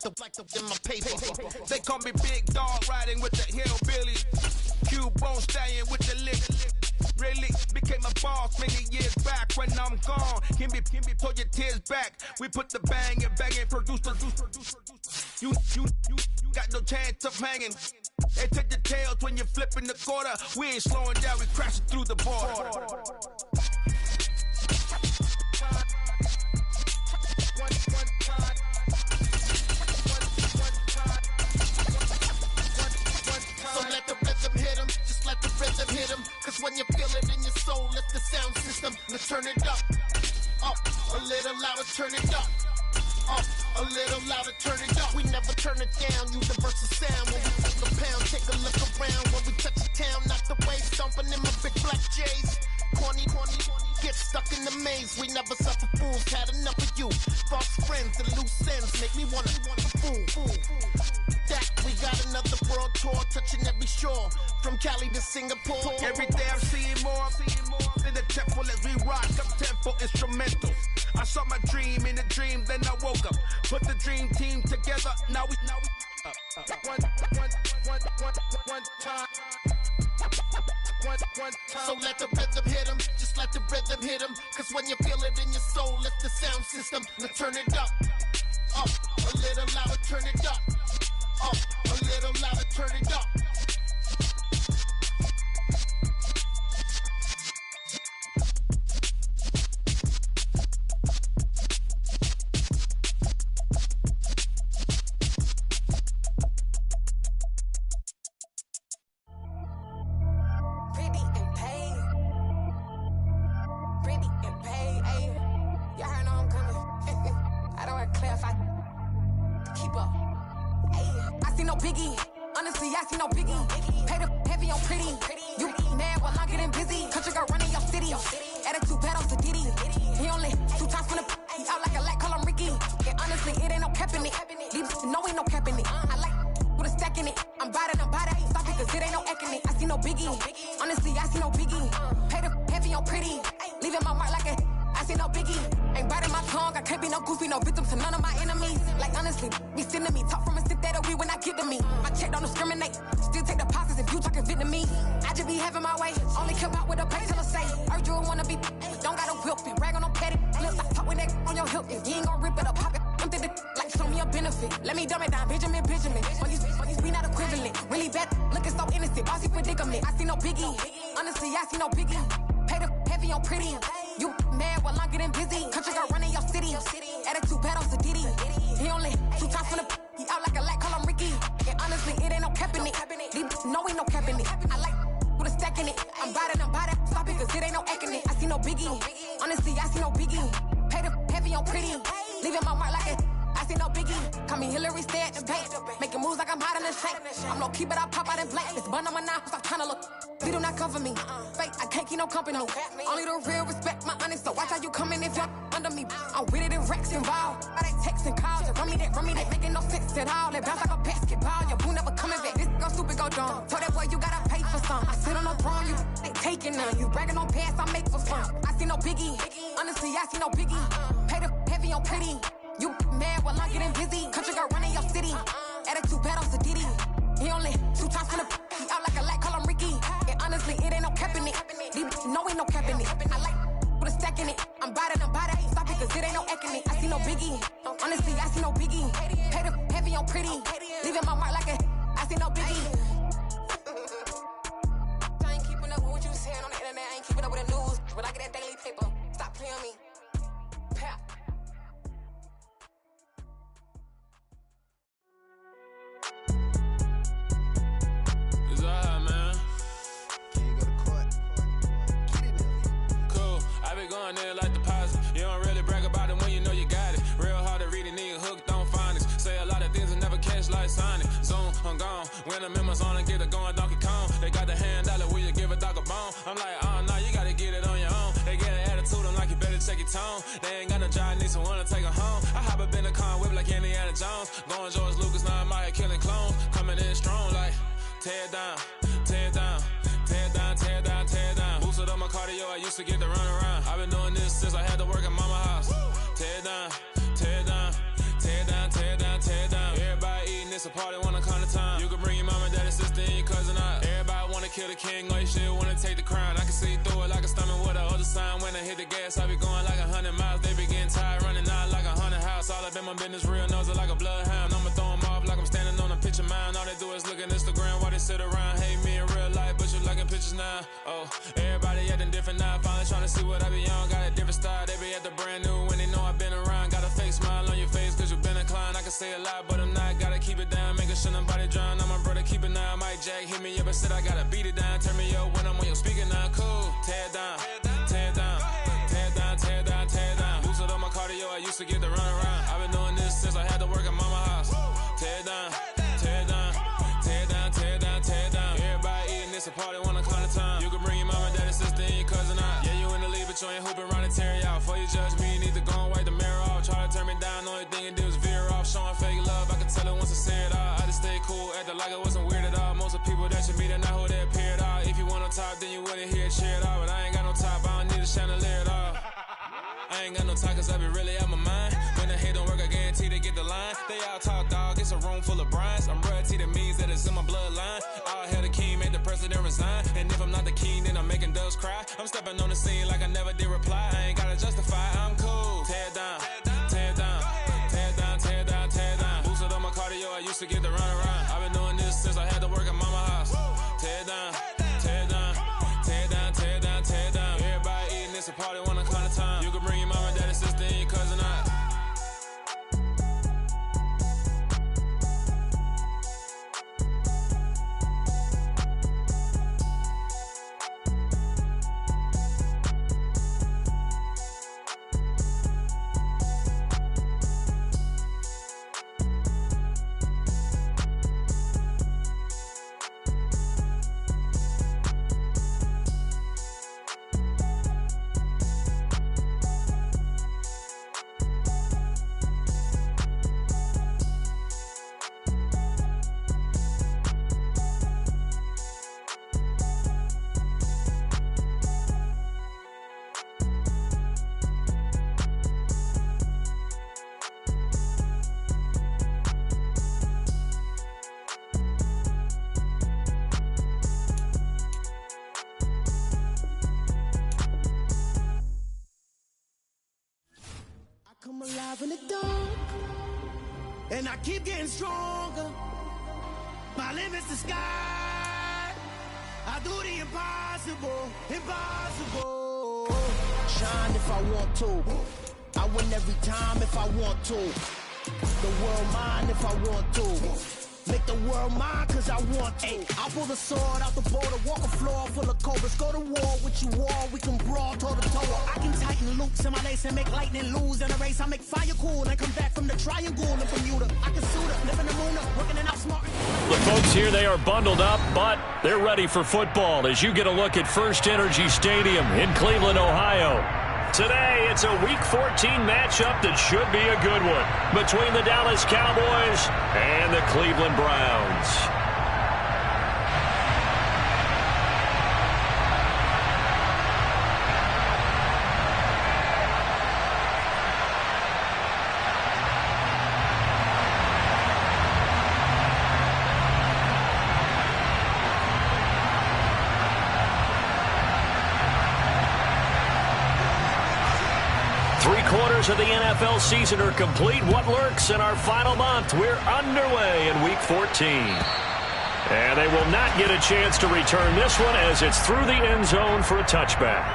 in my paper. They call me Big Dog, riding with the hillbilly. Cubone staying with the lick. Really became a boss many years back. When I'm gone, can be pull your tears back. We put the bang and produce. You got no chance of hanging. They take the tails when you're flipping the quarter. We ain't slowing down, we crashing through the border. So let the rhythm hit 'em, just let the rhythm hit 'em. Cause when you feel it in your soul, let the sound system, now turn it up a little louder, turn it up a little louder, turn it up. We never turn it down, universal sound. When we take a pound, take a look around. When we touch the town, not the way, stomping in my big black J's. Corny, get stuck in the maze. We never suffer fools, had enough of you. False friends and loose ends make me wanna fool. That we got another world tour, touching every shore, from Cali to Singapore. Every day I'm seeing more in the temple as we rock up tempo instrumentals. I saw my dream in a dream, then I woke up. Put the dream team together, now we one time. So let the rhythm hit 'em, just let the rhythm hit 'em. Cause when you feel it in your soul, let the sound system, now turn it up a little louder, turn it up a little louder, turn it up. Only the real respect my honest, so watch how you coming if you're under me. I'm with it in Rex involved. All they texting calls, and run me that making no sense at all. They bounce like a basketball, your boo never coming back. This go stupid, go dumb. Told that boy you gotta pay for some. I sit on the throne, you they taking none. You bragging on past, I make for fun. I see no biggie, honestly I see no biggie. Pay the heavy on pretty. You mad while I'm getting busy. Country girl running your city. Attitude bad on Diddy. He only 2 times from the he out like a light, call him Ricky. And honestly, it ain't no cap in it. No, ain't no cap in it. I like put a stack in it. I'm bout it. Stop it, cause it ain't no acting it. I see no biggie. Honestly, I see no biggie. Pay the heavy on pretty. Leaving my mark like a I see no biggie. I ain't keeping up with what you saying on the internet. I ain't keeping up with the news. But I get that daily paper. Stop playing me. Pap. It's alright, man. Can't go to court. Get it in. Cool. I be going there like deposit. You don't really brag about it when you know you got it. Real hard to read a nigga hooked on phonics. Say a lot of things and never catch like Sonic. Zoom, I'm gone. When the members on and get it going Donkey Kong. They got the hand dollar, will you give a dog a bone? I'm like, oh no, you gotta get it on your own. They get an attitude, I'm like, you better check your tone. They ain't got no job, need someone to take her home. I hop up in the car, whip like Indiana Jones. Going George Lucas, now I'm out here killing clones. Coming in strong like, tear down, tear down, tear down, tear down, tear down. Boosted up my cardio, I used to get to run around. I've been doing this since I had to work at mama house. Tear down, tear down, tear down, tear down, tear down. It's a party when I come to time. You can bring your mom and daddy, sister, and your cousin out. Everybody wanna kill the king, or you shit wanna take the crown. I can see through it like a stomach with a other sign. When I hit the gas, I be going like 100 miles. They be getting tired, running out like 100 house. All up in my business, real nose it like a bloodhound. I'ma throw them off like I'm standing on a picture mound. All they do is look at Instagram while they sit around. Hate me in real life, but you liking pictures now. Oh, everybody acting different now. Finally trying to see what I be on. Got a different style, they be at the brand new when they know I've been around. Got a fake smile on your face cause you been inclined. I can say a lot, but I'm not. Gotta keep it down, making sure nobody drown. I'm my brother, keep it now. Mike Jack hit me up and said I gotta beat it down. Turn me up when I'm on your speaker now. Cool, tear it down, tear it down, tear it down, tear it down, tear it down. Lose it on my cardio, I used to get the run around. I've been doing this since I had to work at mama house. Tear it down, tear it down, tear it down, tear it down, tear it down. Everybody eating, it's a party when I come to time. You can bring your mama, daddy, sister, and your cousin out. Yeah, you in the lead, but you ain't hooping around and tear you out. Before you judge me, you need to go and wipe the mirror off. Try to turn me down, only thing you do is veer off. Showing fake love, I can tell it once I say it all. I just stay cool, acting like it wasn't weird at all. Most of the people that you meet are not who they appear at all. If you want on top, then you wouldn't hear it cheer at all. But I ain't got no top, I don't need a chandelier at all. I ain't got no time cause I be really out my mind. When the hate don't work, I guarantee they get the line. They all talk dog, it's a room full of brinds. I'm royalty, that means that it's in my bloodline. All hell the king, made the president resign. And if I'm not the king, then I'm making doves cry. I'm stepping on the scene like I never did reply. I ain't gotta justify, I'm cool. Tear it down, tear it down, tear it down, tear it down, tear it down. Boosted on my cardio, I used to get the run around. I've been doing this since I had to work at mama house. Tear it down, tear it down, tear it down, tear it down, tear it down. Everybody eating, it's a party when I come to time. You can bring your mama, daddy, sister, and your cousin out. Come alive in the dark, and I keep getting stronger. My limit's the sky. I do the impossible, impossible. Shine if I want to. I win every time if I want to. The world mine if I want to. Make the world mine cause I want to. I'll pull the sword out the border, walk a floor full of cobras. Go to war with you all, we can brawl toe to toe. I can tighten loops in my lace and make lightning lose in a race. I make fire cool and come back from the triangle in Bermuda. I can suit up, live in the moon up, working and outsmart. The folks here, they are bundled up, but they're ready for football as you get a look at First Energy Stadium in Cleveland, Ohio. Today, it's a Week 14 matchup that should be a good one between the Dallas Cowboys and the Cleveland Browns. Three-quarters of the NFL season are complete. What lurks in our final month? We're underway in Week 14. And they will not get a chance to return this one as it's through the end zone for a touchback.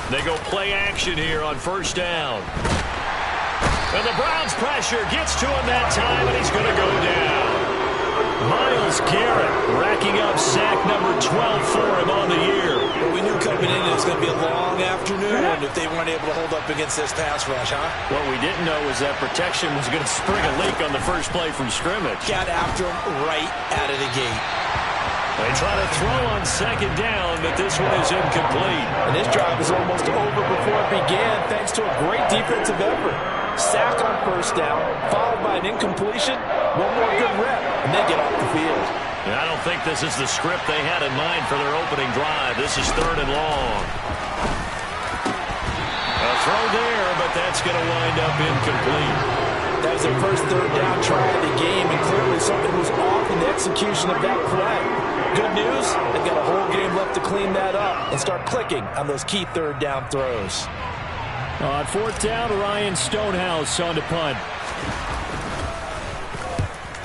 They go play action here on first down. And the Browns pressure gets to him that time, and he's going to go down. Myles Garrett racking up sack number 12 for him on the year. Well, we knew coming in it's going to be a long afternoon if they weren't able to hold up against this pass rush, huh? What we didn't know was that protection was going to spring a leak on the first play from scrimmage. Got after him right out of the gate. They try to throw on second down, but this one is incomplete. And this drive is almost over before it began, thanks to a great defensive effort. sack on first down, followed by an incompletion, one more good rep, and then get off the field. I don't think this is the script they had in mind for their opening drive. This is 3rd and long. A throw there, but that's going to wind up incomplete. That was their first 3rd down try of the game, and clearly something was off in the execution of that play. Good news, they've got a whole game left to clean that up and start clicking on those key 3rd down throws. On 4th down, Ryan Stonehouse on to punt.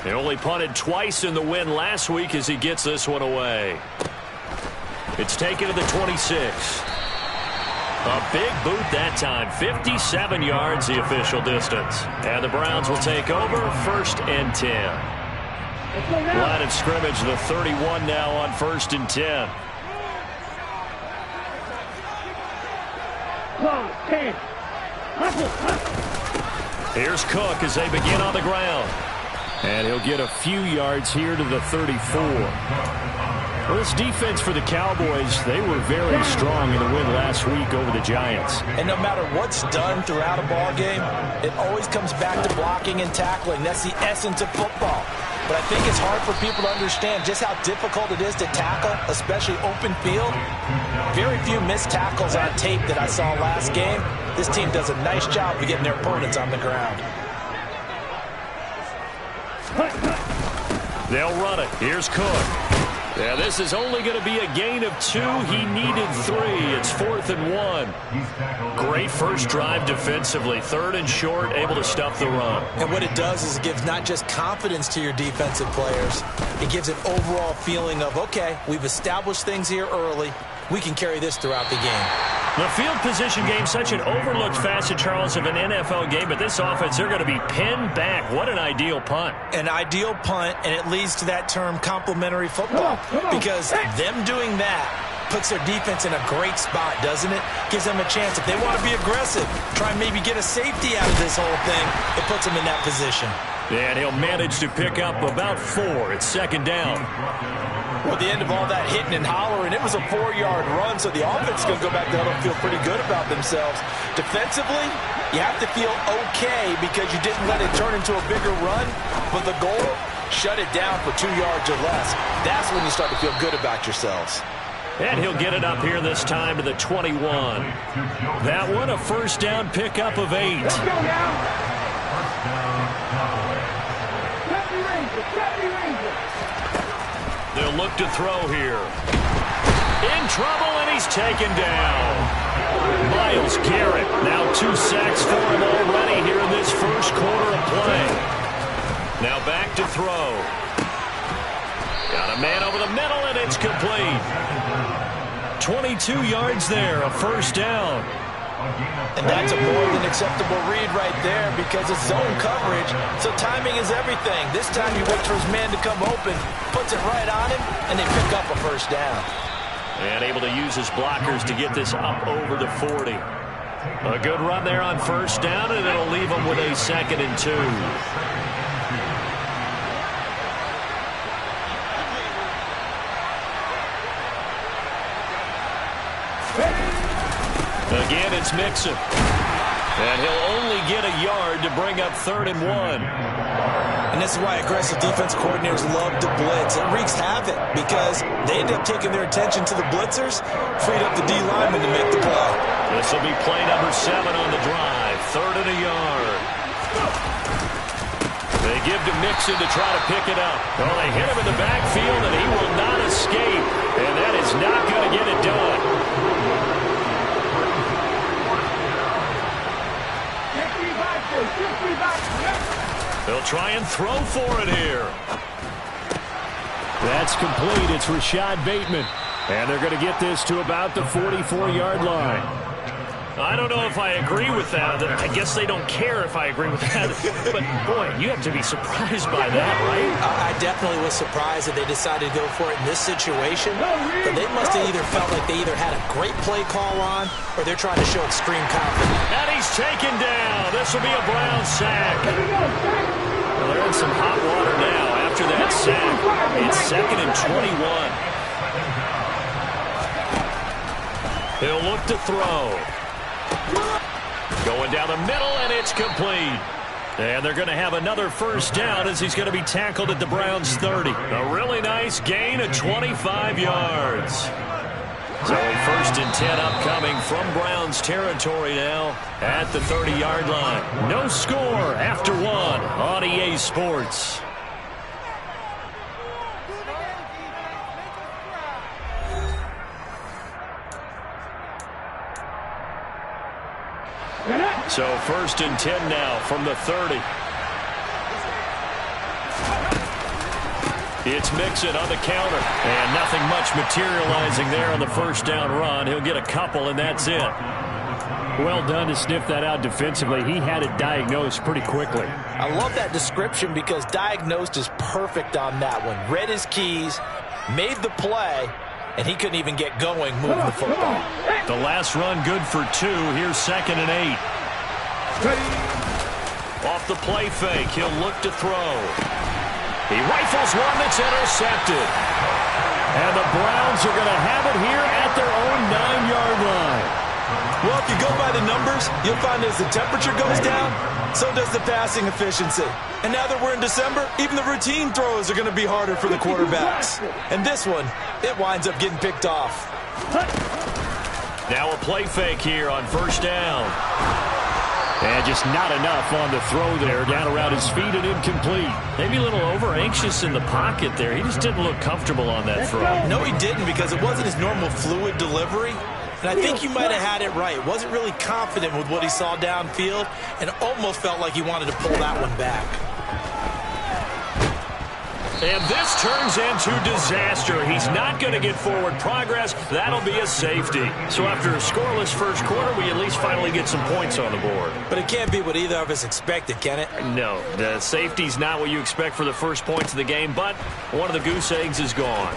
He only punted twice in the win last week as he gets this one away. It's taken to the 26. A big boot that time. 57 yards the official distance. And the Browns will take over 1st and 10. Line of scrimmage, the 31 now on 1st and 10. Here's Cook as they begin on the ground. And he'll get a few yards here to the 34. Well, this defense for the Cowboys, they were very strong in the win last week over the Giants. And no matter what's done throughout a ball game, it always comes back to blocking and tackling. That's the essence of football. But I think it's hard for people to understand just how difficult it is to tackle, especially open field. Very few missed tackles on tape that I saw last game. This team does a nice job of getting their opponents on the ground. They'll run it. Here's Cook. Yeah, this is only going to be a gain of 2. He needed 3. It's 4th and 1. Great first drive defensively. 3rd and short, able to stuff the run. And what it does is it gives not just confidence to your defensive players. It gives an overall feeling of, okay, we've established things here early. We can carry this throughout the game. The field position game, such an overlooked facet, Charles, of an NFL game, but this offense, they're going to be pinned back. What an ideal punt. An ideal punt, and it leads to that term complementary football. Because them doing that puts their defense in a great spot, doesn't it? Gives them a chance. If they want to be aggressive, try and maybe get a safety out of this whole thing, it puts them in that position. And he'll manage to pick up about 4. It's 2nd down. Well, at the end of all that hitting and hollering, it was a 4-yard run, so the offense is going to go back there and feel pretty good about themselves. Defensively, you have to feel okay because you didn't let it turn into a bigger run, but the goal, shut it down for 2 yards or less. That's when you start to feel good about yourselves. And he'll get it up here this time to the 21. That one, a 1st down pickup of 8. Let's go now. They'll look to throw here. In trouble, and he's taken down. Myles Garrett, now 2 sacks for him already here in this first quarter of play. Now back to throw. Got a man over the middle, and it's complete. 22 yards there, a 1st down. And that's a more than acceptable read right there because it's zone coverage, so timing is everything. This time he waits for his man to come open, puts it right on him, and they pick up a 1st down. And able to use his blockers to get this up over to 40. A good run there on 1st down, and it'll leave him with a 2nd and 2. Again, it's Mixon. And he'll only get a yard to bring up 3rd and 1. And this is why aggressive defense coordinators love to blitz. It wreaks havoc because they end up taking their attention to the blitzers, freed up the D lineman to make the play. This will be play number 7 on the drive. 3rd and a yard. They give to Mixon to try to pick it up. Well, they hit him in the backfield, and he will not escape. And that is not going to get it done. They'll try and throw for it here. That's complete. It's Rashad Bateman. And they're going to get this to about the 44-yard line. I don't know if I agree with that. I guess they don't care if I agree with that. But, boy, you have to be surprised by that, right? I definitely was surprised that they decided to go for it in this situation. But they must have either felt like they either had a great play call on or they're trying to show extreme confidence. And he's taken down. This will be a Brown sack. Well, they're in some hot water now after that sack. It's 2nd and 21. He'll look to throw. Going down the middle, and it's complete. And they're going to have another first down as he's going to be tackled at the Browns' 30. A really nice gain of 25 yards. So a 1st and 10 upcoming from Browns territory now at the 30-yard line. No score after 1 on EA Sports. So 1st and 10 now from the 30. It's Mixon on the counter. And nothing much materializing there on the first down run. He'll get a couple, and that's it. Well done to sniff that out defensively. He had it diagnosed pretty quickly. I love that description because diagnosed is perfect on that one. Read his keys, made the play, and he couldn't even get going moving the football. The last run good for 2. Here's 2nd and 8. Off the play fake, he'll look to throw. He rifles one that's intercepted. And the Browns are going to have it here at their own 9-yard line. Well, if you go by the numbers, you'll find as the temperature goes down, so does the passing efficiency. And now that we're in December, even the routine throws are going to be harder for the quarterbacks. And this one, it winds up getting picked off. Now a play fake here on first down. And just not enough on the throw there. Down around his feet and incomplete. Maybe a little over-anxious in the pocket there. He just didn't look comfortable on that throw. No, he didn't, because it wasn't his normal fluid delivery. And I think you might have had it right. Wasn't really confident with what he saw downfield and almost felt like he wanted to pull that one back. And this turns into disaster. He's not going to get forward progress. That'll be a safety. So after a scoreless first quarter, we at least finally get some points on the board. But it can't be what either of us expected, can it? No, the safety's not what you expect for the first points of the game, but one of the goose eggs is gone.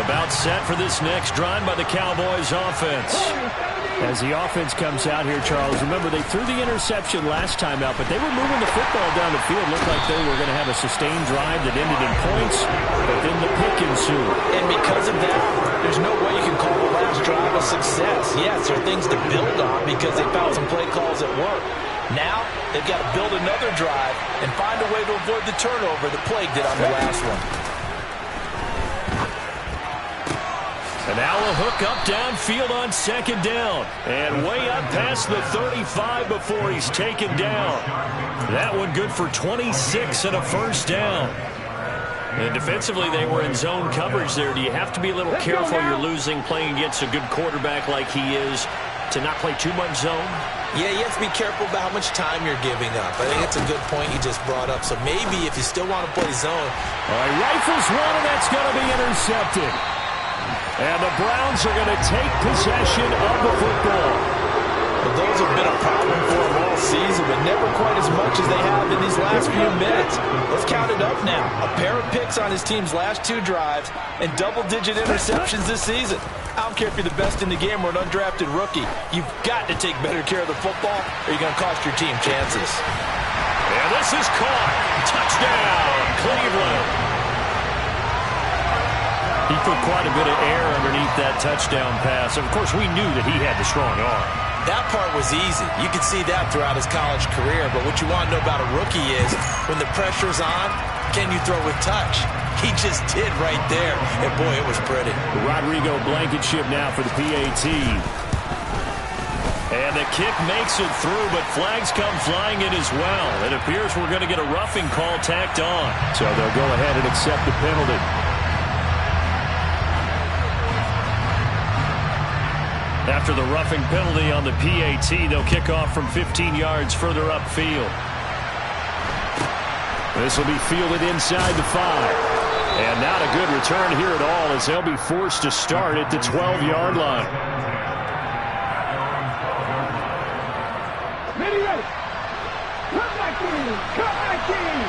About set for this next drive by the Cowboys offense. As the offense comes out here, Charles, remember they threw the interception last time out, but they were moving the football down the field. Looked like they were going to have a sustained drive that ended in points, but then the pick ensued. And because of that, there's no way you can call the last drive a success. Yes, there are things to build on because they found some play calls at work. Now, they've got to build another drive and find a way to avoid the turnover that plagued it on the last one. And now a hook up downfield on second down. And way up past the 35 before he's taken down. That one good for 26 and a first down. And defensively, they were in zone coverage there. Do you have to be a little careful you're losing playing against a good quarterback like he is to not play too much zone? Yeah, you have to be careful about how much time you're giving up. I think it's a good point you just brought up. So maybe if you still want to play zone. All right, rifles one, and that's going to be intercepted. And the Browns are going to take possession of the football. Well, those have been a problem for them all season, but never quite as much as they have in these last few minutes. Let's count it up now. A pair of picks on his team's last 2 drives and double-digit interceptions this season. I don't care if you're the best in the game or an undrafted rookie. You've got to take better care of the football or you're going to cost your team chances. And this is caught. Touchdown, Cleveland. He put quite a bit of air underneath that touchdown pass. Of course, we knew that he had the strong arm. That part was easy. You could see that throughout his college career. But what you want to know about a rookie is when the pressure's on, can you throw with touch? He just did right there. And, boy, it was pretty. Rodrigo Blankenship now for the PAT. And the kick makes it through, but flags come flying in as well. It appears we're going to get a roughing call tacked on. So they'll go ahead and accept the penalty. After the roughing penalty on the PAT, they'll kick off from 15 yards further upfield. This will be fielded inside the 5. And not a good return here at all as they'll be forced to start at the 12-yard line. Ready. Come back in.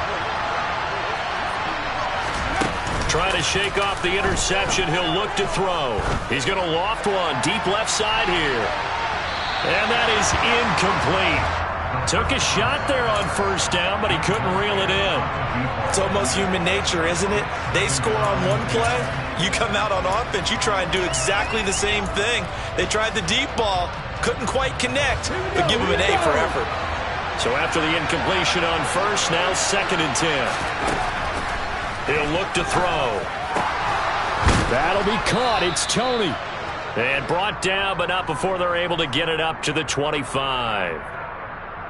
Trying to shake off the interception. He'll look to throw. He's going to loft one deep left side here. And that is incomplete. Took a shot there on first down, but he couldn't reel it in. It's almost human nature, isn't it? They score on one play. You come out on offense, you try and do exactly the same thing. They tried the deep ball. Couldn't quite connect, but give him an A for effort. So after the incompletion on first, now 2nd and 10. He'll look to throw. That'll be caught. It's Tony. And brought down, but not before they're able to get it up to the 25.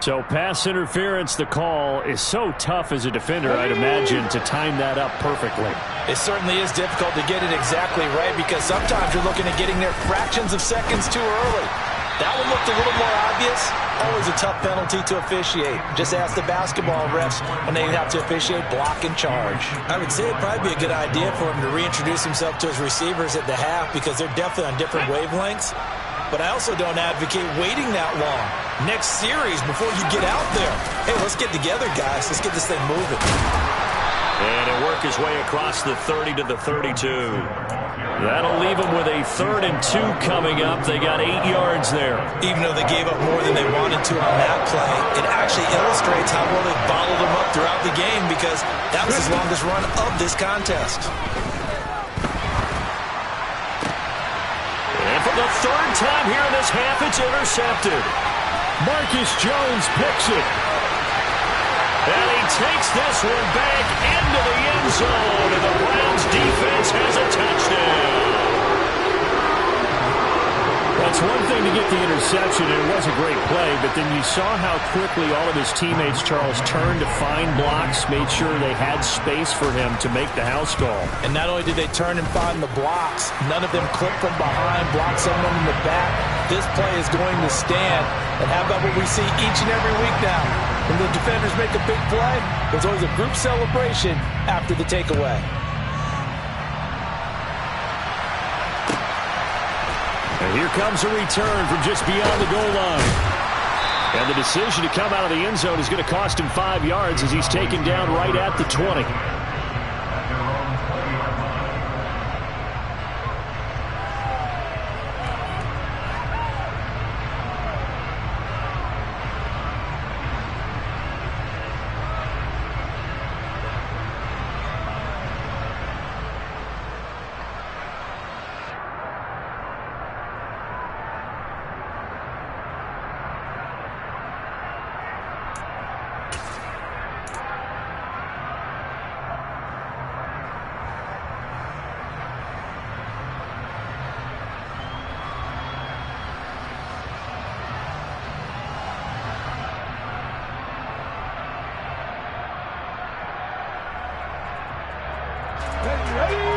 So pass interference, the call is so tough as a defender, I'd imagine, to time that up perfectly. It certainly is difficult to get it exactly right because sometimes you're looking at getting there fractions of seconds too early. That one looked a little more obvious. Always a tough penalty to officiate. Just ask the basketball refs when they have to officiate block and charge. I would say it'd probably be a good idea for him to reintroduce himself to his receivers at the half because they're definitely on different wavelengths. But I also don't advocate waiting that long. Next series before you get out there. Hey, let's get together, guys. Let's get this thing moving. And he'll work his way across the 30 to the 32. That'll leave them with a 3rd and 2 coming up. They got 8 yards there. Even though they gave up more than they wanted to on that play, it actually illustrates how well they bottled them up throughout the game because that was his longest run of this contest. And for the 3rd time here in this half, it's intercepted. Marcus Jones picks it. And he takes this one back into the end zone, and the Browns defense has a touchdown. That's one thing to get the interception, and it was a great play, but then you saw how quickly all of his teammates, Charles, turned to find blocks, made sure they had space for him to make the house call. And not only did they turn and find the blocks, none of them clipped from behind, blocked someone in the back. This play is going to stand. And how about what we see each and every week now? When the defenders make a big play, there's always a group celebration after the takeaway. And here comes a return from just beyond the goal line. And the decision to come out of the end zone is going to cost him 5 yards as he's taken down right at the 20.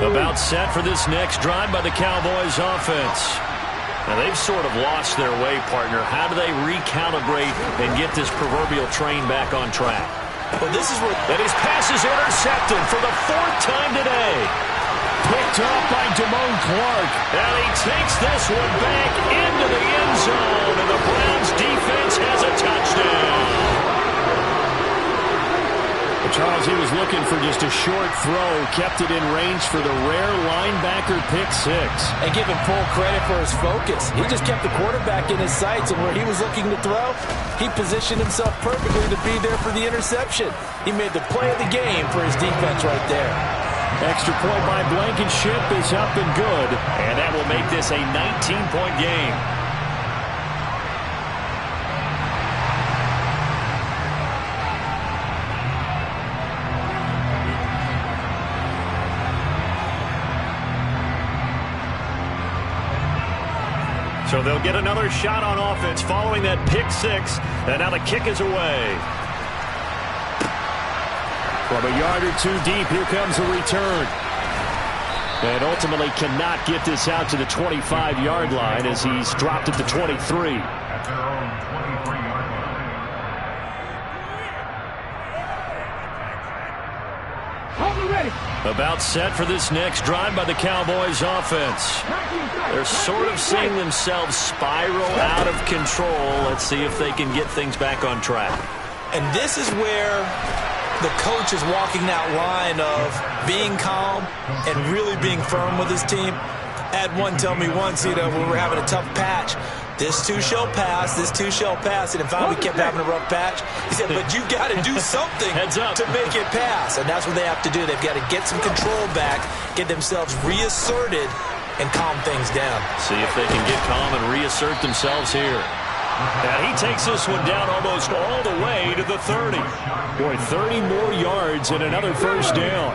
About set for this next drive by the Cowboys offense. Now they've sort of lost their way, partner. How do they recalibrate and get this proverbial train back on track? Well, this is where... And his pass is intercepted for the 4th time today. Picked up by Damone Clark. And he takes this one back into the end zone, and the Browns defense has a touchdown. Charles, he was looking for just a short throw, kept it in range for the rare linebacker pick 6. And give him full credit for his focus. He just kept the quarterback in his sights, and where he was looking to throw, he positioned himself perfectly to be there for the interception. He made the play of the game for his defense right there. Extra point by Blankenship is up and good. And that will make this a 19-point game. So they'll get another shot on offense following that pick 6. And now the kick is away. From a yard or 2 deep, here comes a return. And ultimately cannot get this out to the 25-yard line as he's dropped at the 23. About set for this next drive by the Cowboys offense. They're sort of seeing themselves spiral out of control. Let's see if they can get things back on track. And this is where the coach is walking that line of being calm and really being firm with his team. I had one tell me once, when we were having a tough patch, this too shall pass, this too shall pass. And finally we kept having a rough patch. He said, but you've got to do something to make it pass. And that's what they have to do. They've got to get some control back, get themselves reasserted, and calm things down. See if they can get calm and reassert themselves here. And he takes this one down almost all the way to the 30. Boy, 30 more yards and another first down.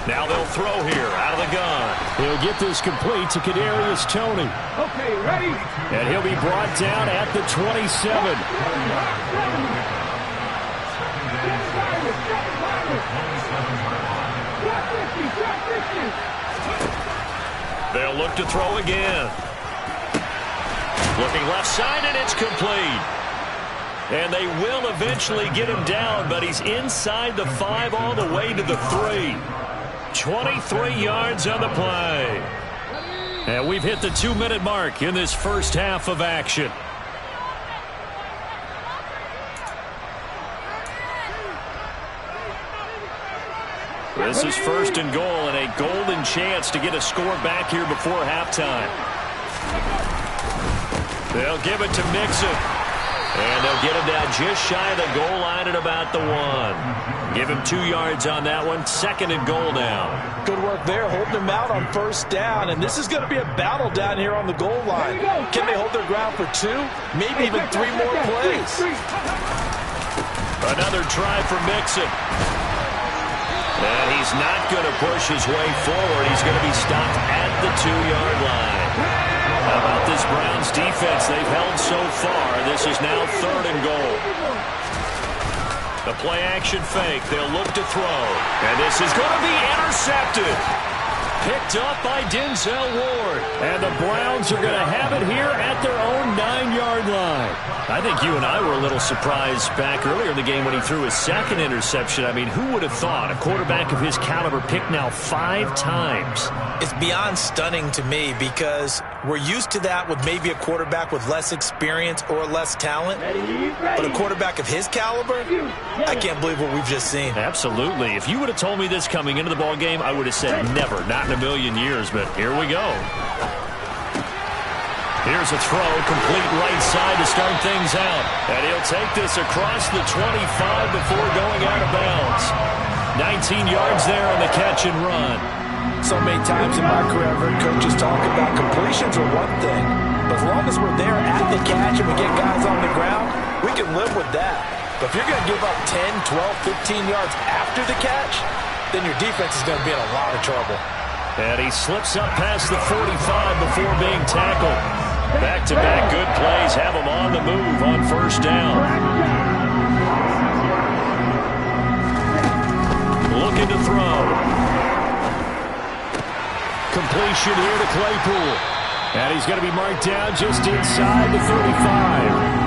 Now they'll throw here out of the gun. He'll get this complete to Kadarius Toney. Okay, ready? And he'll be brought down at the 27. They'll look to throw again. Looking left side, and it's complete. And they will eventually get him down, but he's inside the 5 all the way to the 3. 23 yards on the play. And we've hit the 2-minute mark in this first half of action. This is first and goal and a golden chance to get a score back here before halftime. They'll give it to Mixon. And they'll get him down just shy of the goal line at about the 1. Give him 2 yards on that one. Second and goal now. Good work there, holding him out on first down. And this is going to be a battle down here on the goal line. Can they hold their ground for 2? Maybe even 3 more plays. Another try for Mixon. And he's not going to push his way forward. He's going to be stopped at the 2-yard line. How about this Browns defense they've held so far? This is now third and goal. The play-action fake. They'll look to throw. And this is going to be intercepted. Picked up by Denzel Ward. And the Browns are going to have it here at their own 9-yard line. I think you and I were a little surprised back earlier in the game when he threw his second interception. I mean, who would have thought a quarterback of his caliber picked now 5 times? It's beyond stunning to me because we're used to that with maybe a quarterback with less experience or less talent. But a quarterback of his caliber, I can't believe what we've just seen. Absolutely. If you would have told me this coming into the ball game, I would have said never, not in a million years. But here we go. Here's a throw, complete right side to start things out. And he'll take this across the 25 before going out of bounds. 19 yards there on the catch and run. So many times in my career, I've heard coaches talk about completions are one thing. But as long as we're there at the catch and we get guys on the ground, we can live with that. But if you're going to give up 10, 12, 15 yards after the catch, then your defense is going to be in a lot of trouble. And he slips up past the 45 before being tackled. Back-to-back good plays have him on the move on first down. Looking to throw. Completion here to Claypool. And he's going to be marked down just inside the 35.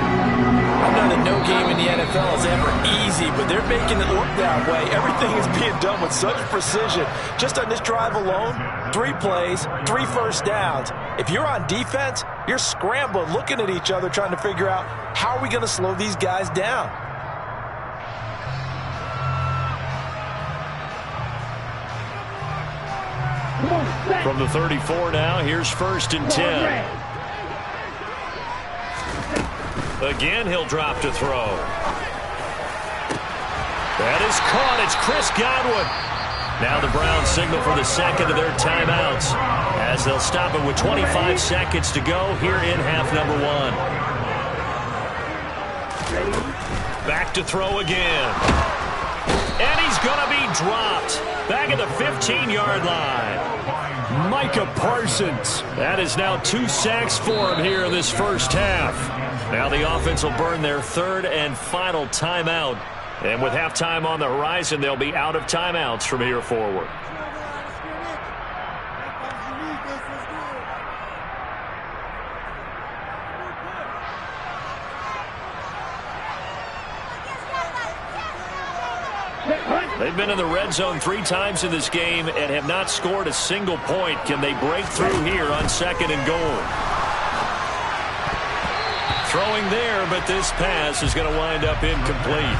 I know that no game in the NFL is ever easy, but they're making it look that way. Everything is being done with such precision. Just on this drive alone, 3 plays, 3 first downs. If you're on defense, you're scrambling, looking at each other, trying to figure out how are we going to slow these guys down. From the 34 now, here's first and 10. Again, he'll drop to throw. That is caught. It's Chris Godwin. Now the Browns signal for the second of their timeouts as they'll stop it with 25 seconds to go here in half number 1. Back to throw again. And he's going to be dropped. Back at the 15-yard line. Micah Parsons. That is now 2 sacks for him here in this first half. Now the offense will burn their third and final timeout. And with halftime on the horizon, they'll be out of timeouts from here forward. They've been in the red zone 3 times in this game and have not scored a single point. Can they break through here on second and goal? Throwing there, but this pass is going to wind up incomplete.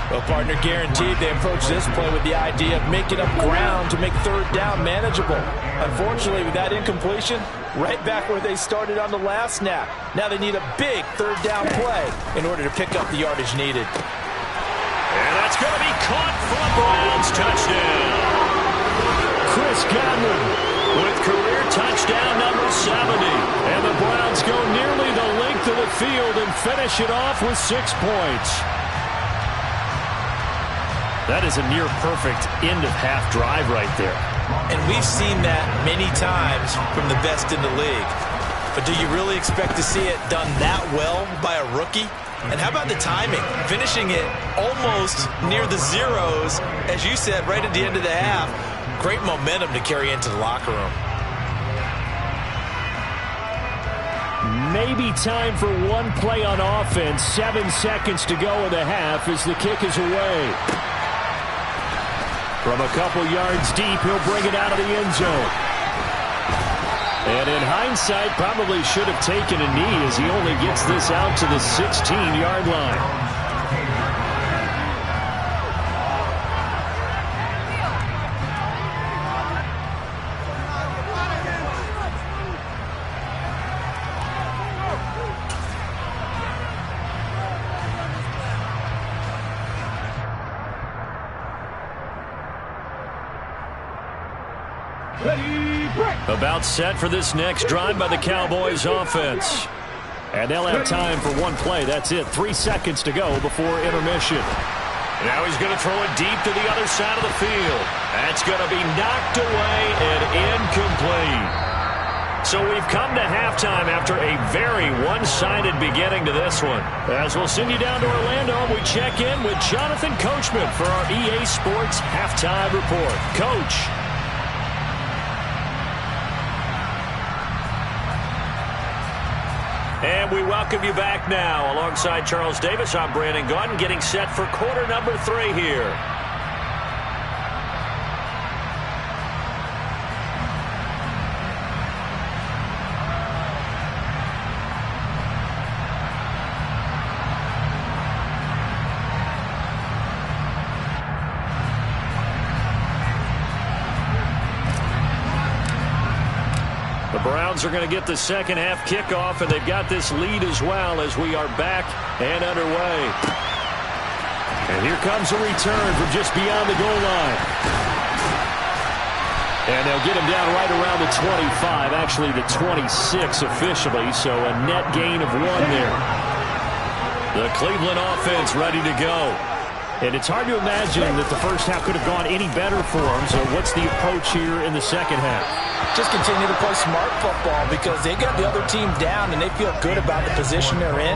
Well, partner, guaranteed they approach this play with the idea of making up ground to make third down manageable. Unfortunately, with that incompletion, right back where they started on the last snap. Now they need a big third down play in order to pick up the yardage needed. And that's going to be caught for a Browns touchdown. Chris Godwin with career touchdown number 70. And the Browns go nearly the length of the field and finish it off with 6 points. That is a near-perfect end-of-half drive right there. And we've seen that many times from the best in the league. But do you really expect to see it done that well by a rookie? And how about the timing? Finishing it almost near the zeros, as you said, right at the end of the half. Great momentum to carry into the locker room. Maybe time for one play on offense. 7 seconds to go in the half as the kick is away. From a couple yards deep, he'll bring it out of the end zone. And in hindsight, probably should have taken a knee as he only gets this out to the 16-yard line. About set for this next drive by the Cowboys offense. And they'll have time for one play. That's it. 3 seconds to go before intermission. Now he's going to throw it deep to the other side of the field. That's going to be knocked away and incomplete. So we've come to halftime after a very one-sided beginning to this one. As we'll send you down to Orlando, we check in with Jonathan Coachman for our EA Sports Halftime Report. Coach. And we welcome you back now. Alongside Charles Davis, I'm Brandon Gaudin, getting set for quarter number 3 here. The Browns are going to get the second half kickoff, and they've got this lead as well as we are back and underway. And here comes a return from just beyond the goal line. And they'll get him down right around the 25, actually the 26 officially, so a net gain of 1 there. The Cleveland offense ready to go. And it's hard to imagine that the first half could have gone any better for them, so what's the approach here in the second half? Just continue to play smart football because they got the other team down and they feel good about the position they're in.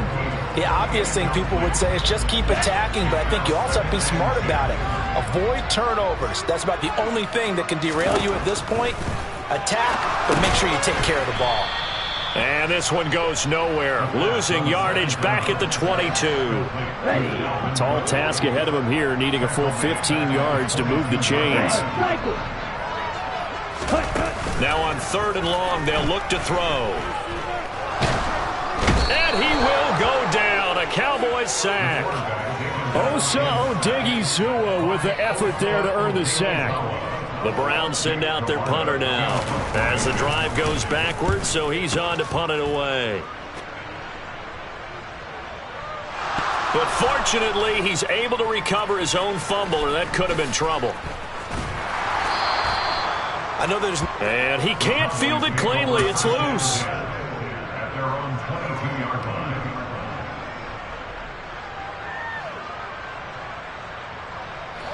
The obvious thing people would say is just keep attacking, but I think you also have to be smart about it. Avoid turnovers. That's about the only thing that can derail you at this point. Attack, but make sure you take care of the ball. And this one goes nowhere. Losing yardage back at the 22. Tall task ahead of him here, needing a full 15 yards to move the chains. Now on 3rd and long, they'll look to throw. And he will go down. A Cowboys sack. Osa Odighizuwa with the effort there to earn the sack. The Browns send out their punter now as the drive goes backwards, so he's on to punt it away. But fortunately, he's able to recover his own fumble, or that could have been trouble. I know there's... And he can't field it cleanly. It's loose.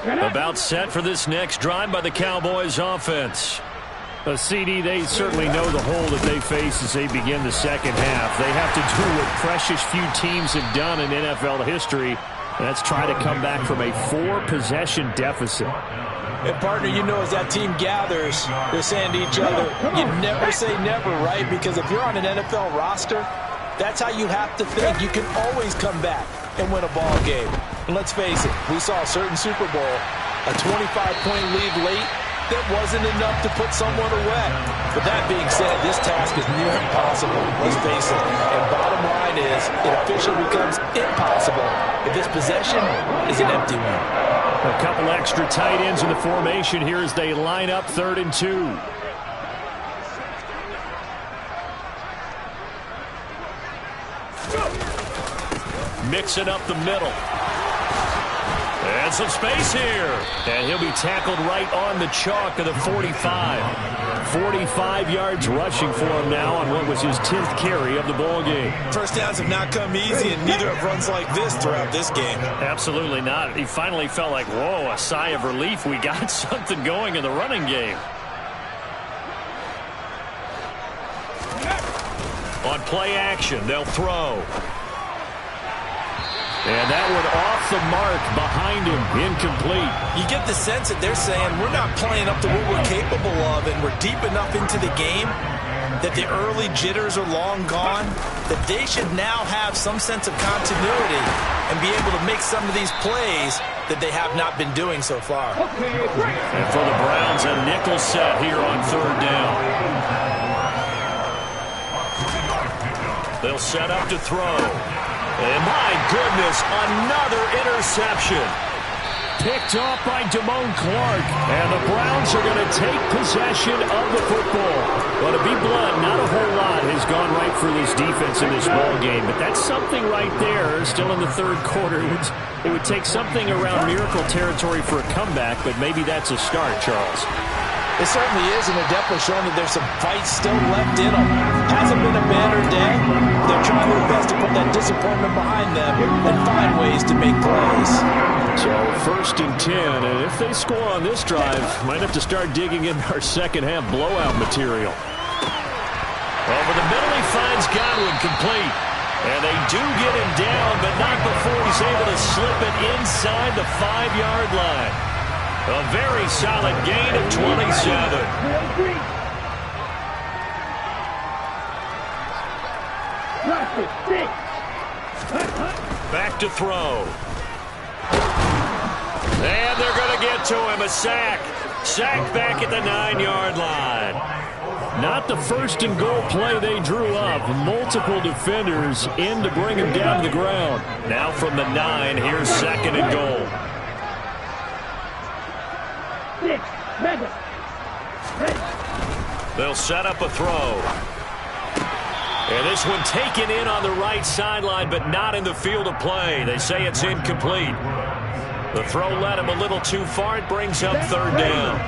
About set for this next drive by the Cowboys offense. CD, they certainly know the hole that they face as they begin the second half. They have to do what precious few teams have done in NFL history, and that's try to come back from a 4-possession deficit. And partner, you know, as that team gathers, they're saying to each other, you never say never, right? Because if you're on an NFL roster, that's how you have to think. You can always come back and win a ball game. And let's face it, we saw a certain Super Bowl, a 25-point lead late, that wasn't enough to put someone away. But that being said, this task is near impossible, let's face it. And bottom line is, it officially becomes impossible if this possession is an empty one. A couple extra tight ends in the formation here as they line up 3rd and 2. Mixing up the middle. And some space here. And he'll be tackled right on the chalk of the 45. 45 yards rushing for him now on what was his 10th carry of the ball game. First downs have not come easy, and neither have runs like this throughout this game. Absolutely not. He finally felt like, whoa, a sigh of relief. We got something going in the running game. On play action, they'll throw. And that one off the mark behind him, incomplete. You get the sense that they're saying we're not playing up to what we're capable of, and we're deep enough into the game that the early jitters are long gone, that they should now have some sense of continuity and be able to make some of these plays that they have not been doing so far. And for the Browns, a nickel set here on 3rd down. They'll set up to throw. And my goodness, another interception. Picked off by Damone Clark. And the Browns are going to take possession of the football. But to be blunt, not a whole lot has gone right for this defense in this ball game. But that's something right there, still in the 3rd quarter. It would take something around miracle territory for a comeback, but maybe that's a start, Charles. It certainly is, and they're definitely showing that there's some fight still left in them. Hasn't been a banner day. They're trying their best to put that disappointment behind them and find ways to make plays. So 1st and 10, and if they score on this drive, might have to start digging in our second half blowout material. Over the middle, he finds Godwin complete. And they do get him down, but not before he's able to slip it inside the 5-yard line. A very solid gain of 27. Back to throw. And they're going to get to him. A sack. Sacked back at the 9-yard line. Not the 1st and goal play they drew up. Multiple defenders in to bring him down to the ground. Now from the 9, here's 2nd and goal. They'll set up a throw. And this one taken in on the right sideline, but not in the field of play. They say it's incomplete. The throw led him a little too far. It brings up 3rd down.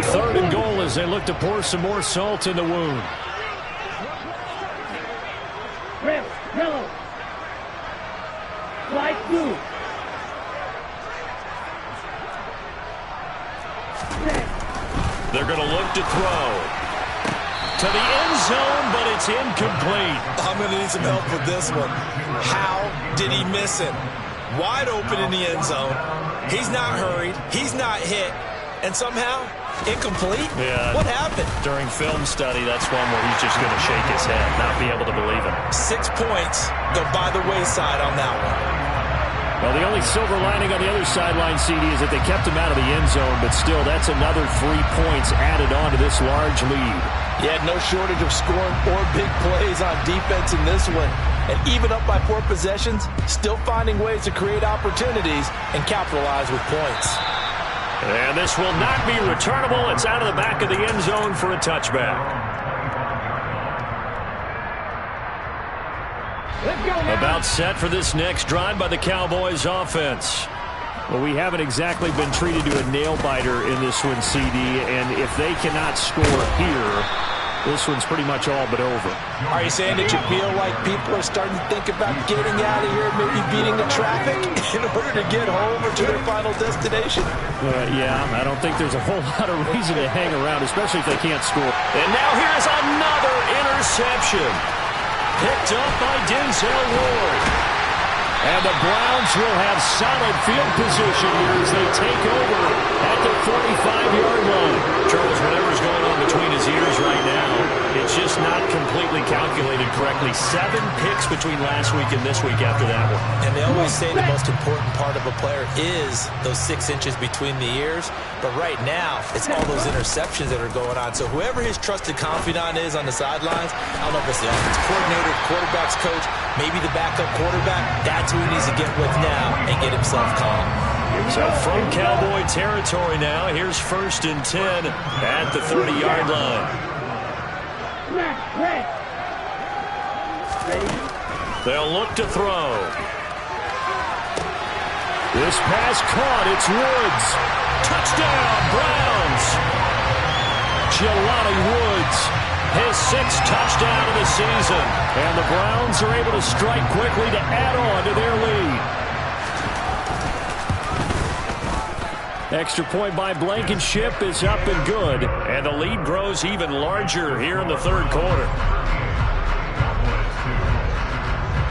3rd and goal as they look to pour some more salt in the wound. Red, yellow, light blue. They're going to look to throw. To the end zone, but it's incomplete. I'm going to need some help with this one. How did he miss it? Wide open in the end zone. He's not hurried. He's not hit. And somehow, incomplete? Yeah. What happened? During film study, that's one where he's just going to shake his head, not be able to believe it. 6 points go by the wayside on that one. Well, the only silver lining on the other sideline, CD, is that they kept him out of the end zone, but still, that's another 3 points added on to this large lead. Yeah, no shortage of scoring or big plays on defense in this one. And even up by 4 possessions, still finding ways to create opportunities and capitalize with points. And this will not be returnable. It's out of the back of the end zone for a touchback. About set for this next drive by the Cowboys offense. Well, we haven't exactly been treated to a nail-biter in this one, CD, and if they cannot score here, this one's pretty much all but over. Are you saying that you feel like people are starting to think about getting out of here, maybe beating the traffic in order to get home or to their final destination? Yeah, I don't think there's a whole lot of reason to hang around, especially if they can't score. And now here's another interception. Picked up by Denzel Ward. And the Browns will have solid field position here as they take over at the 45-yard line. Charles, whatever's going on between his ears right now, It's just not completely calculated correctly. 7 picks between last week and this week after that one. And they always say the most important part of a player is those 6 inches between the ears. But right now, it's all those interceptions that are going on. So whoever his trusted confidant is on the sidelines, I don't know if it's the offense coordinator, quarterback's coach, maybe the backup quarterback, that's who he needs to get with now and get himself calm. So from Cowboy territory now, here's 1st and 10 at the 30-yard line. They'll look to throw. This pass caught. It's Woods. Touchdown, Browns. Jelani Woods, his 6th touchdown of the season. And the Browns are able to strike quickly to add on to their lead. Extra point by Blankenship is up and good. And the lead grows even larger here in the 3rd quarter.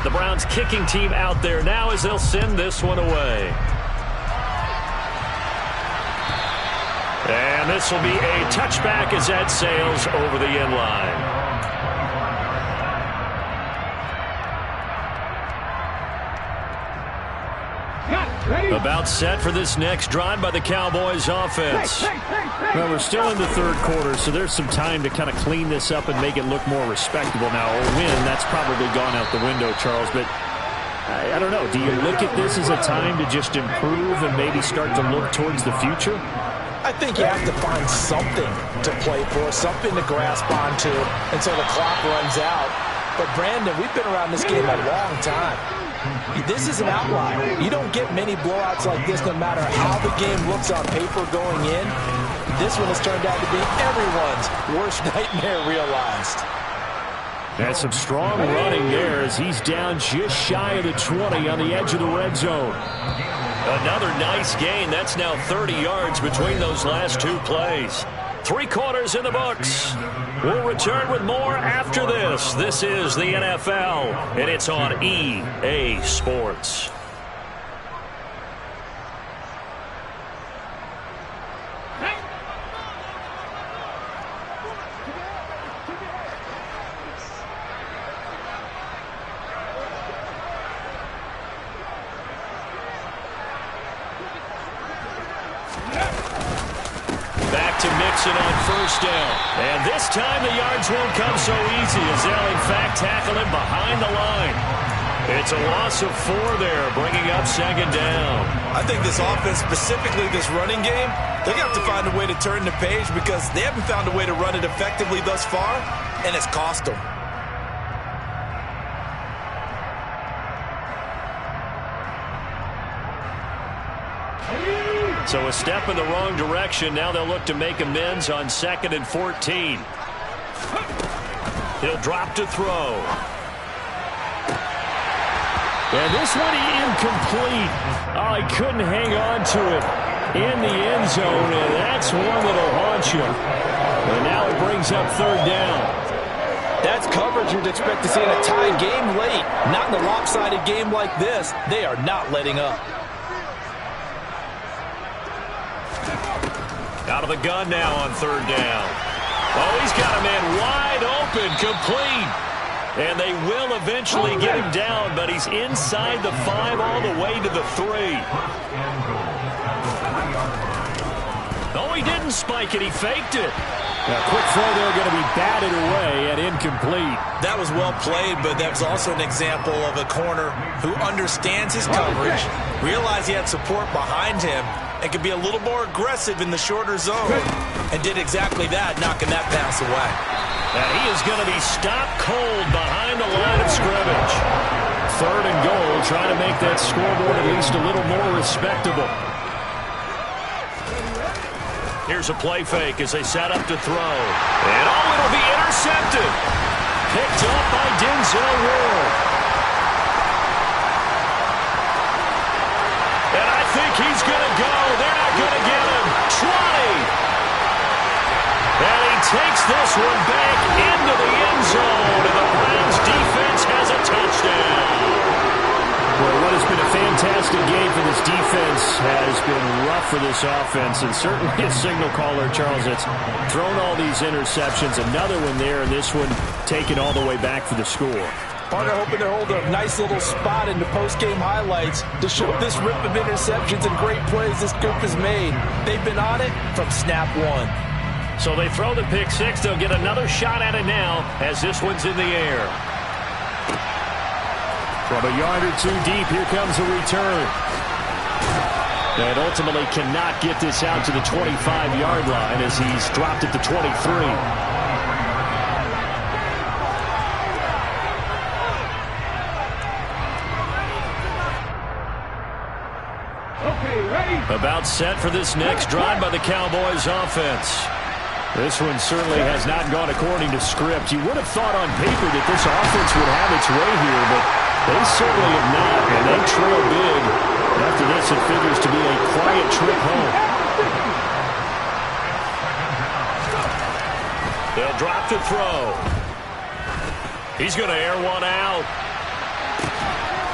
The Browns kicking team out there now as they'll send this one away. And this will be a touchback as that sails over the end line. About set for this next drive by the Cowboys offense. Well, we're still in the 3rd quarter, so there's some time to kind of clean this up and make it look more respectable now. A win, that's probably gone out the window, Charles, but I don't know. Do you look at this as a time to just improve and maybe start to look towards the future? I think you have to find something to play for, something to grasp onto until the clock runs out. But, Brandon, we've been around this game a long time. This is an outlier. You don't get many blowouts like this no matter how the game looks on paper going in. This one has turned out to be everyone's worst nightmare realized. That's some strong running there as he's down just shy of the 20 on the edge of the red zone. Another nice gain. That's now 30 yards between those last 2 plays. 3 quarters in the books. We'll return with more after this. This is the NFL, and it's on EA Sports. Back to Mixon on 1st down. And this time the yards won't come so easy as they'll in fact tackle him behind the line. It's a loss of 4 there, bringing up 2nd down. I think this offense, specifically this running game, they're going to have to find a way to turn the page because they haven't found a way to run it effectively thus far, and it's cost them. So a step in the wrong direction. Now they'll look to make amends on 2nd and 14. He'll drop to throw. And this one incomplete. Oh, he couldn't hang on to it in the end zone, and that's one that'll haunt you. And now it brings up 3rd down. That's coverage you'd expect to see in a tied game late. Not in a lopsided game like this. They are not letting up. Out of the gun now on 3rd down. Oh, he's got a man wide open, complete. And they will eventually get him down, but he's inside the 5 all the way to the 3. Oh, he didn't spike it. He faked it. A quick throw there going to be batted away and incomplete. That was well played, but that's also an example of a corner who understands his coverage, realized he had support behind him, and could be a little more aggressive in the shorter zone, and did exactly that, knocking that pass away. And he is going to be stopped cold behind the line of scrimmage. 3rd and goal, trying to make that scoreboard at least a little more respectable. Here's a play fake as they set up to throw. And oh, it'll be intercepted. Picked up by Denzel Ward. And I think he's going to go. They're not going to get him. 20. And he takes this one back into the end zone. And the Browns defense has a touchdown. Well, what has been a fantastic game for this defense has been rough for this offense, and certainly a signal caller, Charles, that's thrown all these interceptions. Another one there, and this one taken all the way back for the score. Partner hoping to hold a nice little spot in the post-game highlights to show this rip of interceptions and great plays this group has made. They've been on it from snap one. So they throw the pick six. They'll get another shot at it now as this one's in the air. From a yard or two deep, here comes a return. And ultimately cannot get this out to the 25-yard line as he's dropped it to 23. About set for this next drive by the Cowboys offense. This one certainly has not gone according to script. You would have thought on paper that this offense would have its way here, but they certainly have not, and they trail big. After this, it figures to be a quiet trip home. They'll drop to throw. He's going to air one out.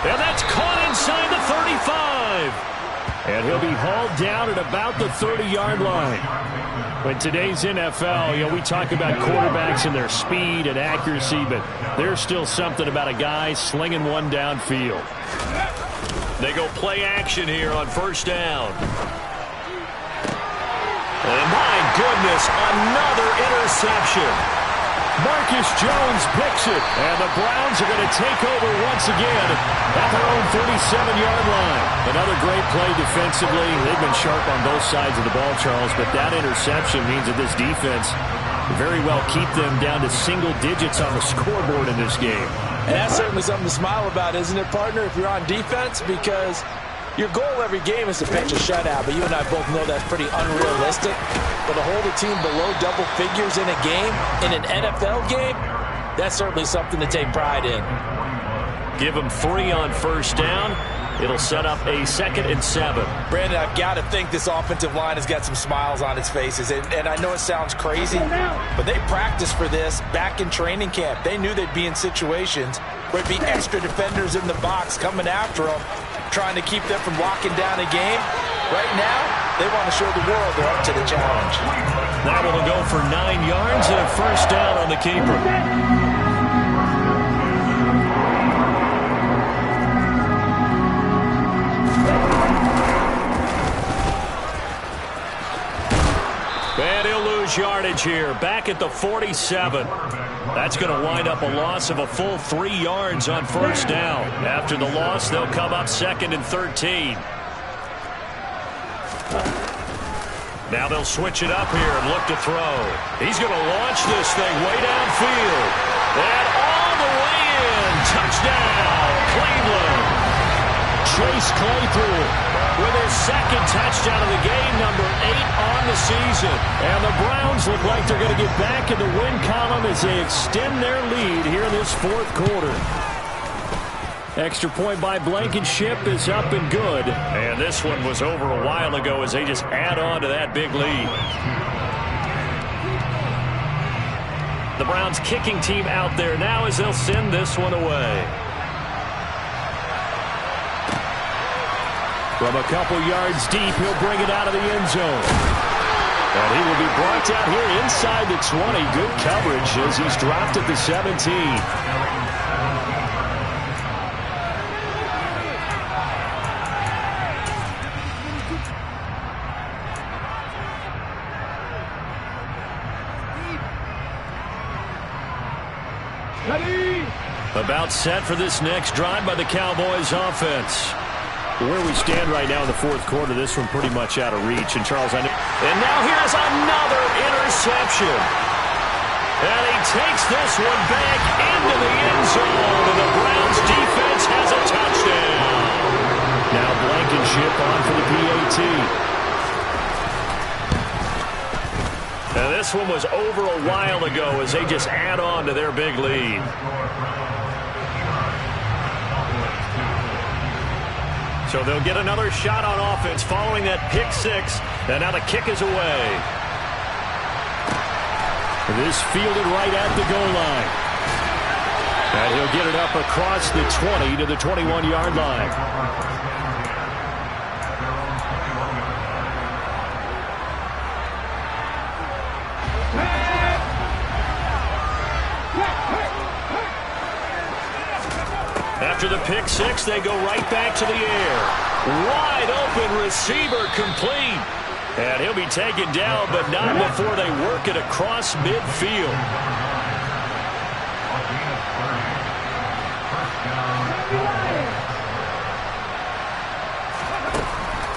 And that's caught inside the 35. And he'll be hauled down at about the 30-yard line. In today's NFL, we talk about quarterbacks and their speed and accuracy, but there's still something about a guy slinging one downfield. They go play action here on first down. And my goodness, another interception. Marcus Jones picks it, and the Browns are going to take over once again at their own 37-yard line. Another great play defensively. They've been sharp on both sides of the ball, Charles, but that interception means that this defense very well keep them down to single digits on the scoreboard in this game. And that's certainly something to smile about, isn't it, partner, if you're on defense? Because your goal every game is to pitch a shutout, but you and I both know that's pretty unrealistic. But to hold a team below double figures in a game, in an NFL game, that's certainly something to take pride in. Give them 3 on first down. It'll set up a 2nd and 7. Brandon, I've got to think this offensive line has got some smiles on its faces. And I know it sounds crazy, but they practiced for this back in training camp. They knew they'd be in situations where it'd be extra defenders in the box coming after them, trying to keep them from locking down a game. Right now, they want to show the world they're up to the challenge. That will go for 9 yards and a first down on the keeper. And he'll lose yardage here, back at the 47. That's going to wind up a loss of a full 3 yards on first down. After the loss, they'll come up 2nd and 13. Now they'll switch it up here and look to throw. He's going to launch this thing way downfield. And all the way in. Touchdown, Cleveland. Chase Claypool with his 2nd touchdown of the game, number 8 on the season. And the Browns look like they're going to get back in the win column as they extend their lead here in this 4th quarter. Extra point by Blankenship is up and good. And this one was over a while ago as they just add on to that big lead. The Browns kicking team out there now as they'll send this one away. From a couple yards deep, he'll bring it out of the end zone. And he will be brought down here inside the 20. Good coverage as he's dropped at the 17. About set for this next drive by the Cowboys offense. Where we stand right now in the 4th quarter, this one pretty much out of reach. And Charles, and now here's another interception. And he takes this one back into the end zone. And the Browns defense has a touchdown. Now Blankenship on for the PAT. And this one was over a while ago as they just add on to their big lead. So they'll get another shot on offense following that pick 6. And now the kick is away. This fielded right at the goal line. And he'll get it up across the 20 to the 21-yard line. After the pick six, they go right back to the air. Wide open receiver complete. And he'll be taken down, but not before they work it across midfield.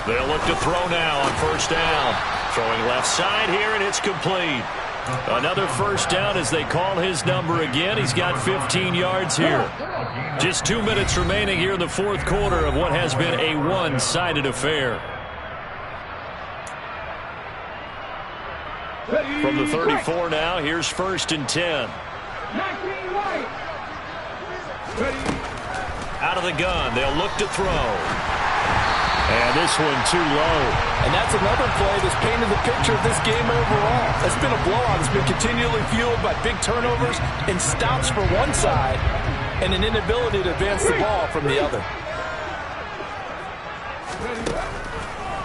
They'll look to throw now on first down. Throwing left side here, and it's complete. Another first down as they call his number again. He's got 15 yards here. Just 2 minutes remaining here in the fourth quarter of what has been a one-sided affair. From the 34 now, here's first and 10. Out of the gun, they'll look to throw. And this one too low. And that's another play that's painted the picture of this game overall. It's been a blowout. It's been continually fueled by big turnovers and stops for one side and an inability to advance the ball from the other.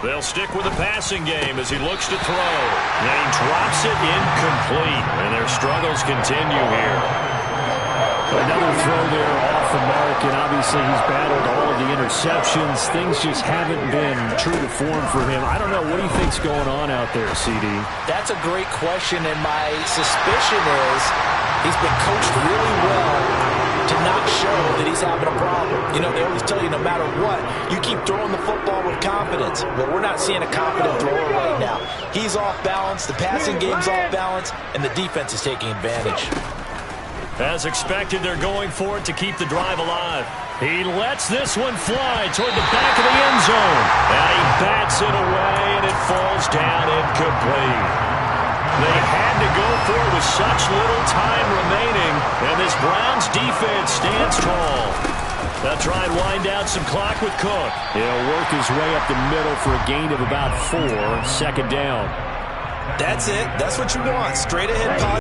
They'll stick with the passing game as he looks to throw. And he drops it incomplete. And their struggles continue here. Another throw there off the mark, and obviously he's battled all of the interceptions. Things just haven't been true to form for him. I don't know. What do you think's going on out there, CD? That's a great question, and my suspicion is he's been coached really well to not show that he's having a problem. You know, they always tell you no matter what, you keep throwing the football with confidence. Well, we're not seeing a confident thrower right now. He's off balance, the passing game's off balance, and the defense is taking advantage. As expected, they're going for it to keep the drive alive. He lets this one fly toward the back of the end zone. And he bats it away, and it falls down incomplete. They had to go for it with such little time remaining, and this Browns defense stands tall. They'll try and wind down some clock with Cook. He'll work his way up the middle for a gain of about 4, second down. That's it. That's what you want. Straight ahead.